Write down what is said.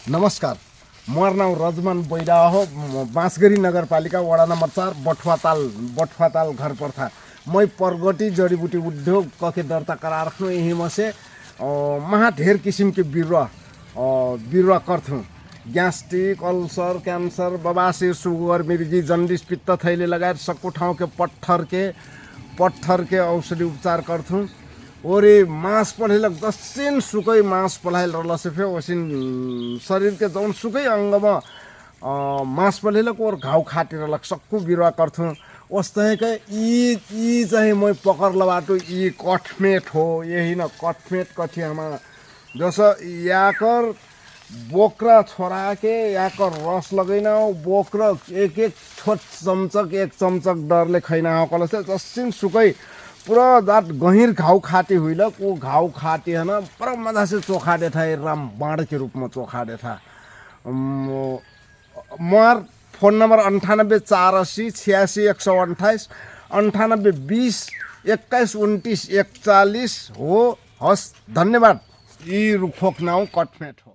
नमस्कार, मोर नाम रजमान बैरा हो। बाँसगरी नगरपालिका वडा नंबर 4 बटुवाताल घर पर्था। मैं परगटी जड़ीबूटी उद्योग कके दर्ता करा रखूँ। यही में से महा ढेर किसिम के बिरुवा करथूँ। ग्यास्ट्रिक, अल्सर, कैंसर, बबासिर, सुगर, मिर्गी, जन्डिस, पित्त थैली लगायत सक्कु ठाउँ के पत्थर के औषधि उपचार करथूँ। और मांस पढ़ेलक दसिन सुकै मांस पढ़ाइल रहल से फिर वसिन शरीर के जौन सुकै अंग में मांस पढ़ेलक और घाव खाटी रहलक सक्कु बिरुवा करथूँ। वस्तै के ई चाहिँ मैं पकड़ लबाटो ई कठमेट हो। यही न कठमेट कथी हमारा जैसा याकर बोकरा छोड़ा के याकर रस लगैना बोकरा एक छोट चमचक एक चमचक डरले खैना हो कल से जसिन सुकै पूरा जात गहिर घाव खाटी हुईलक। वो घाव खाटी है ना पर मजा से चोखाडे था, राम बाढ़ के रूप में चोखाडे था। मोर फोन नंबर 9848866128 9820212941 हो। हस्, धन्यवाद। यी रुखोक नाउँ कठमेट हो।